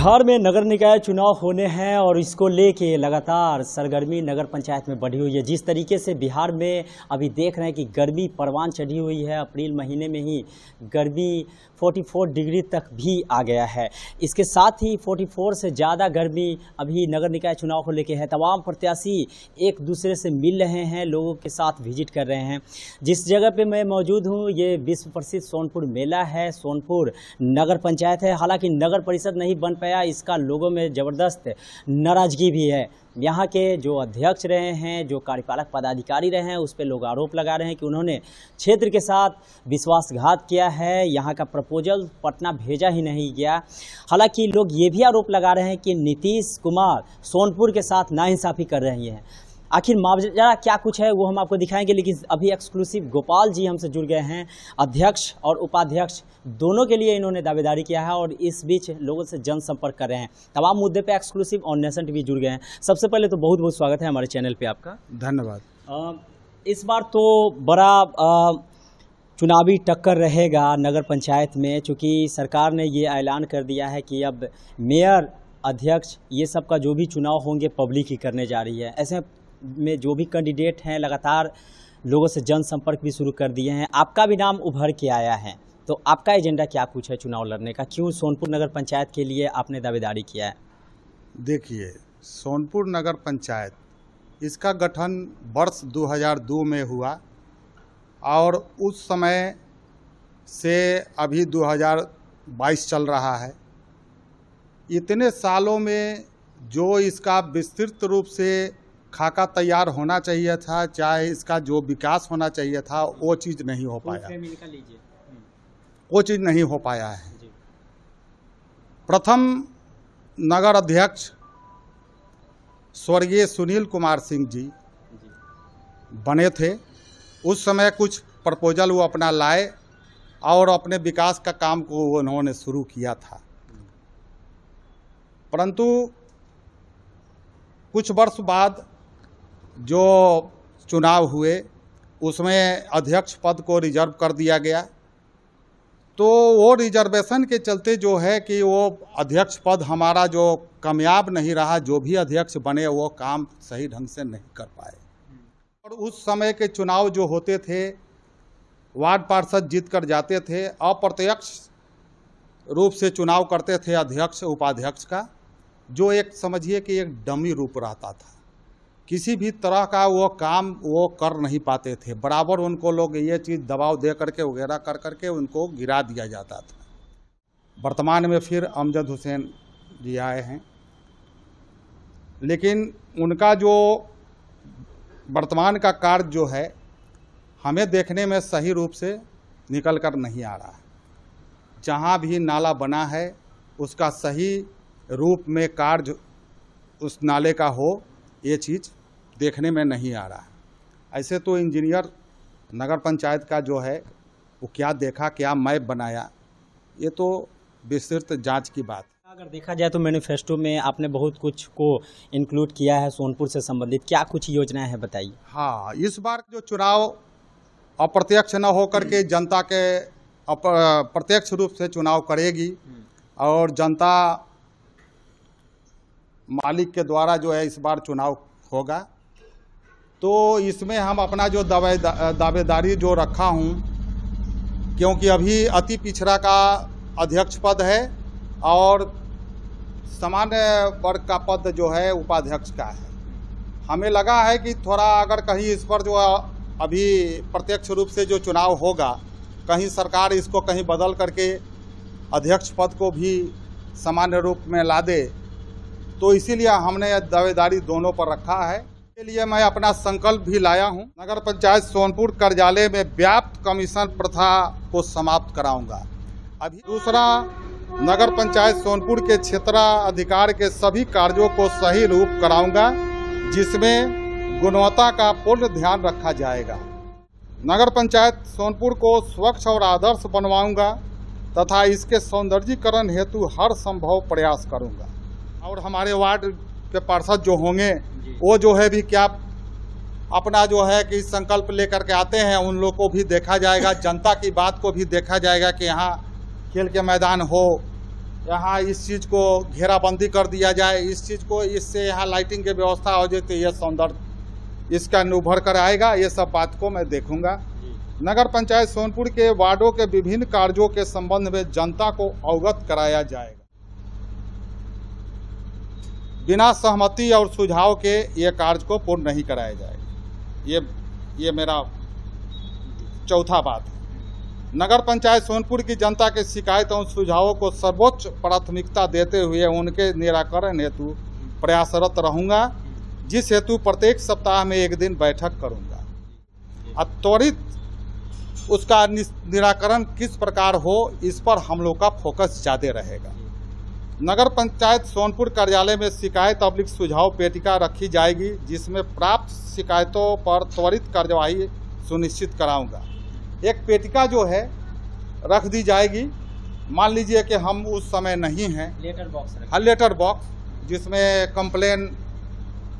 बिहार में नगर निकाय चुनाव होने हैं और इसको लेके लगातार सरगर्मी नगर पंचायत में बढ़ी हुई है। जिस तरीके से बिहार में अभी देख रहे हैं कि गर्मी परवान चढ़ी हुई है, अप्रैल महीने में ही गर्मी 44 डिग्री तक भी आ गया है। इसके साथ ही 44 से ज़्यादा गर्मी अभी नगर निकाय चुनाव को लेके है। तमाम प्रत्याशी एक दूसरे से मिल रहे हैं, लोगों के साथ विजिट कर रहे हैं। जिस जगह पे मैं मौजूद हूँ ये विश्व प्रसिद्ध सोनपुर मेला है, सोनपुर नगर पंचायत है। हालांकि नगर परिषद नहीं बन पाया, इसका लोगों में ज़बरदस्त नाराज़गी भी है। यहाँ के जो अध्यक्ष रहे हैं, जो कार्यपालक पदाधिकारी रहे हैं, उस पर लोग आरोप लगा रहे हैं कि उन्होंने क्षेत्र के साथ विश्वासघात किया है, यहाँ का प्रपोजल पटना भेजा ही नहीं गया। हालांकि लोग ये भी आरोप लगा रहे हैं कि नीतीश कुमार सोनपुर के साथ नाइंसाफ़ी कर रही हैं। आखिर मामला क्या कुछ है वो हम आपको दिखाएंगे, लेकिन अभी एक्सक्लूसिव गोपाल जी हमसे जुड़ गए हैं। अध्यक्ष और उपाध्यक्ष दोनों के लिए इन्होंने दावेदारी किया है और इस बीच लोगों से जनसंपर्क कर रहे हैं। तमाम मुद्दे पे एक्सक्लूसिव और नेशन टीवी जुड़ गए हैं। सबसे पहले तो बहुत बहुत स्वागत है हमारे चैनल पे आपका। धन्यवाद। इस बार तो बड़ा चुनावी टक्कर रहेगा नगर पंचायत में, चूँकि सरकार ने ये ऐलान कर दिया है कि अब मेयर, अध्यक्ष, ये सब का जो भी चुनाव होंगे पब्लिक ही करने जा रही है। ऐसे में जो भी कैंडिडेट हैं लगातार लोगों से जनसंपर्क भी शुरू कर दिए हैं। आपका भी नाम उभर के आया है, तो आपका एजेंडा क्या कुछ है चुनाव लड़ने का? क्यों सोनपुर नगर पंचायत के लिए आपने दावेदारी किया है? देखिए, सोनपुर नगर पंचायत इसका गठन वर्ष 2002 में हुआ और उस समय से अभी 2022 चल रहा है। इतने सालों में जो इसका विस्तृत रूप से खाका तैयार होना चाहिए था, चाहे इसका जो विकास होना चाहिए था, वो चीज़ नहीं हो पाया। वो चीज़ नहीं हो पाया है। प्रथम नगर अध्यक्ष स्वर्गीय सुनील कुमार सिंह जी बने थे। उस समय कुछ प्रपोजल वो अपना लाए और अपने विकास का काम को उन्होंने शुरू किया था, परंतु कुछ वर्ष बाद जो चुनाव हुए उसमें अध्यक्ष पद को रिजर्व कर दिया गया। तो वो रिजर्वेशन के चलते जो है कि वो अध्यक्ष पद हमारा जो कामयाब नहीं रहा, जो भी अध्यक्ष बने वो काम सही ढंग से नहीं कर पाए। और उस समय के चुनाव जो होते थे, वार्ड पार्षद जीत कर जाते थे, अप्रत्यक्ष रूप से चुनाव करते थे अध्यक्ष उपाध्यक्ष का, जो एक समझिए कि एक डमी रूप रहता था। किसी भी तरह का वो काम वो कर नहीं पाते थे। बराबर उनको लोग ये चीज़ दबाव दे करके वगैरह कर करके उनको गिरा दिया जाता था। वर्तमान में फिर अमजद हुसैन जी आए हैं, लेकिन उनका जो वर्तमान का कार्य जो है हमें देखने में सही रूप से निकल कर नहीं आ रहा है। जहाँ भी नाला बना है उसका सही रूप में कार्य उस नाले का हो, ये चीज़ देखने में नहीं आ रहा है। ऐसे तो इंजीनियर नगर पंचायत का जो है वो क्या देखा, क्या मैप बनाया, ये तो विस्तृत जांच की बात है। अगर देखा जाए तो मैनिफेस्टो में आपने बहुत कुछ को इंक्लूड किया है सोनपुर से संबंधित, क्या कुछ योजनाएं हैं बताइए। हाँ, इस बार जो चुनाव अप्रत्यक्ष न होकर के जनता के प्रत्यक्ष रूप से चुनाव करेगी और जनता मालिक के द्वारा जो है इस बार चुनाव होगा, तो इसमें हम अपना जो दावेदारी जो रखा हूँ, क्योंकि अभी अति पिछड़ा का अध्यक्ष पद है और सामान्य वर्ग का पद जो है उपाध्यक्ष का है। हमें लगा है कि थोड़ा अगर कहीं इस पर जो अभी प्रत्यक्ष रूप से जो चुनाव होगा, कहीं सरकार इसको कहीं बदल करके अध्यक्ष पद को भी सामान्य रूप में ला दे, तो इसीलिए हमने दावेदारी दोनों पर रखा है। इसके लिए मैं अपना संकल्प भी लाया हूं। नगर पंचायत सोनपुर कार्यालय में व्याप्त कमीशन प्रथा को समाप्त कराऊंगा। अभी दूसरा, नगर पंचायत सोनपुर के क्षेत्राधिकार के सभी कार्यों को सही रूप कराऊंगा, जिसमें गुणवत्ता का पूर्ण ध्यान रखा जाएगा। नगर पंचायत सोनपुर को स्वच्छ और आदर्श बनवाऊंगा तथा इसके सौंदर्यीकरण हेतु हर संभव प्रयास करूंगा। और हमारे वार्ड के पार्षद जो होंगे वो जो है भी क्या अपना जो है कि संकल्प लेकर के आते हैं, उन लोग को भी देखा जाएगा, जनता की बात को भी देखा जाएगा कि यहाँ खेल के मैदान हो, यहाँ इस चीज़ को घेराबंदी कर दिया जाए, इस चीज़ को, इससे यहाँ लाइटिंग की व्यवस्था हो जाए तो ये सौंदर्य इसका उभर कर आएगा। ये सब बात को मैं देखूंगा। नगर पंचायत सोनपुर के वार्डों के विभिन्न कार्यों के संबंध में जनता को अवगत कराया जाएगा। बिना सहमति और सुझाव के ये कार्य को पूर्ण नहीं कराया जाएगा। ये मेरा चौथा बात है। नगर पंचायत सोनपुर की जनता के शिकायत और सुझावों को सर्वोच्च प्राथमिकता देते हुए उनके निराकरण हेतु प्रयासरत रहूंगा, जिस हेतु प्रत्येक सप्ताह में एक दिन बैठक करूंगा। त्वरित उसका निराकरण किस प्रकार हो, इस पर हम लोग का फोकस ज़्यादा रहेगा। नगर पंचायत सोनपुर कार्यालय में शिकायत अब्लिक सुझाव पेटिका रखी जाएगी, जिसमें प्राप्त शिकायतों पर त्वरित कार्यवाही सुनिश्चित कराऊंगा। एक पेटिका जो है रख दी जाएगी। मान लीजिए कि हम उस समय नहीं हैं, लेटर बॉक्स, हाँ लेटर बॉक्स, जिसमें कंप्लेन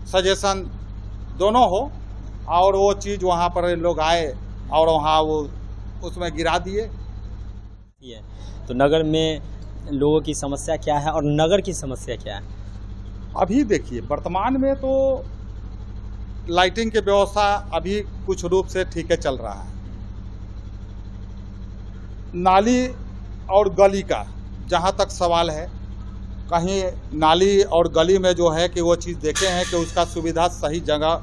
सजेशन दोनों हो, और वो चीज़ वहाँ पर लोग आए और वहाँ वो उसमें गिरा दिए। तो नगर में लोगों की समस्या क्या है और नगर की समस्या क्या है? अभी देखिए, वर्तमान में तो लाइटिंग की व्यवस्था अभी कुछ रूप से ठीक है चल रहा है। नाली और गली का जहाँ तक सवाल है, कहीं नाली और गली में जो है कि वो चीज़ देखे हैं कि उसका सुविधा सही जगह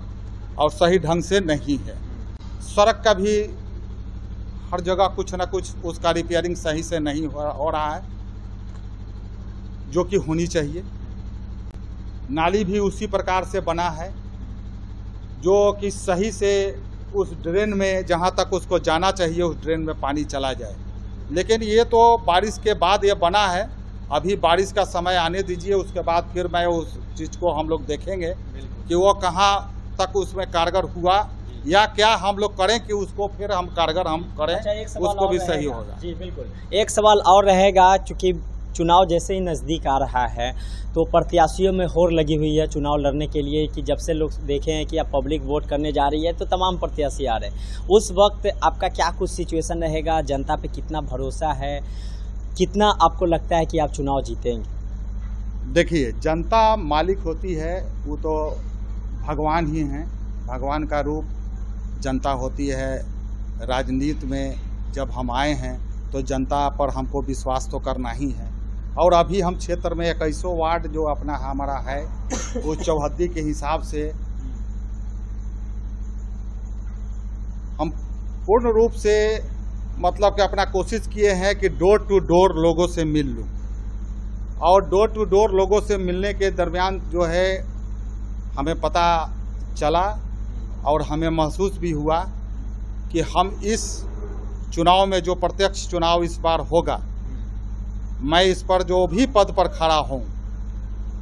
और सही ढंग से नहीं है। सड़क का भी हर जगह कुछ ना कुछ उसका रिपेयरिंग सही से नहीं हो रहा है, जो कि होनी चाहिए। नाली भी उसी प्रकार से बना है जो कि सही से उस ड्रेन में जहाँ तक उसको जाना चाहिए उस ड्रेन में पानी चला जाए। लेकिन ये तो बारिश के बाद ये बना है। अभी बारिश का समय आने दीजिए, उसके बाद फिर मैं उस चीज़ को हम लोग देखेंगे कि वो कहाँ तक उसमें कारगर हुआ या क्या हम लोग करें कि उसको फिर हम कारगर हम करें। अच्छा, उसको भी सही होगा। जी बिल्कुल। एक सवाल और रहेगा, चूँकि चुनाव जैसे ही नज़दीक आ रहा है तो प्रत्याशियों में होड़ लगी हुई है चुनाव लड़ने के लिए कि जब से लोग देखे हैं कि अब पब्लिक वोट करने जा रही है तो तमाम प्रत्याशी आ रहे हैं। उस वक्त आपका क्या कुछ सिचुएशन रहेगा? जनता पे कितना भरोसा है, कितना आपको लगता है कि आप चुनाव जीतेंगे? देखिए, जनता मालिक होती है, वो तो भगवान ही हैं। भगवान का रूप जनता होती है। राजनीति में जब हम आए हैं तो जनता पर हमको विश्वास तो करना ही है। और अभी हम क्षेत्र में 21 वार्ड जो अपना हमारा है वो चौहद्दी के हिसाब से हम पूर्ण रूप से मतलब कि अपना कोशिश किए हैं कि डोर टू डोर लोगों से मिल लूँ। और डोर टू डोर लोगों से मिलने के दरमियान जो है हमें पता चला और हमें महसूस भी हुआ कि हम इस चुनाव में जो प्रत्यक्ष चुनाव इस बार होगा, मैं इस पर जो भी पद पर खड़ा हूँ,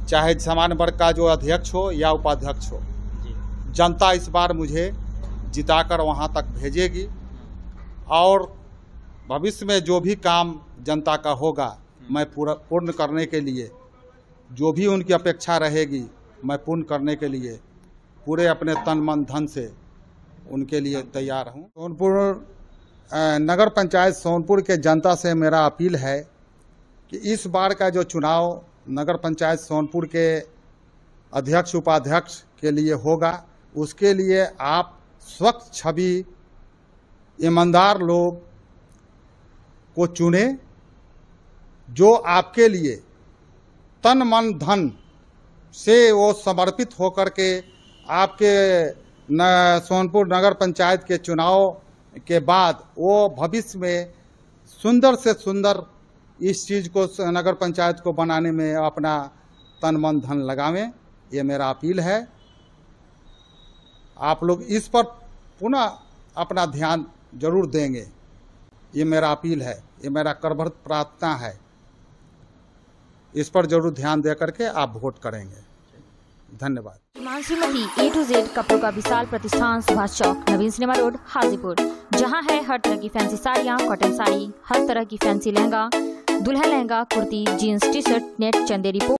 चाहे सामान्य वर्ग का जो अध्यक्ष हो या उपाध्यक्ष हो, जनता इस बार मुझे जिताकर वहाँ तक भेजेगी। और भविष्य में जो भी काम जनता का होगा मैं पूर्ण करने के लिए, जो भी उनकी अपेक्षा रहेगी मैं पूर्ण करने के लिए पूरे अपने तन मन धन से उनके लिए तैयार हूँ। सोनपुर नगर पंचायत सोनपुर के जनता से मेरा अपील है कि इस बार का जो चुनाव नगर पंचायत सोनपुर के अध्यक्ष उपाध्यक्ष के लिए होगा, उसके लिए आप स्वच्छ छवि ईमानदार लोग को चुने, जो आपके लिए तन मन धन से वो समर्पित होकर के आपके सोनपुर नगर पंचायत के चुनाव के बाद वो भविष्य में सुंदर से सुंदर इस चीज़ को नगर पंचायत को बनाने में अपना तन मन धन लगावें। ये मेरा अपील है। आप लोग इस पर पुनः अपना ध्यान जरूर देंगे, ये मेरा अपील है, ये मेरा करभर प्रार्थना है। इस पर जरूर ध्यान दे करके आप वोट करेंगे। धन्यवाद। श्रीमती A to Z कपड़ों का विशाल प्रतिष्ठान, सुभाष चौक, नवीन सिनेमा रोड, हाजीपुर, जहां है हर तरह की फैंसी साड़ियां, कॉटन साड़ी, हर तरह की फैंसी लहंगा, दुल्हन lehenga, kurti, jeans, T shirt, net, Chanderi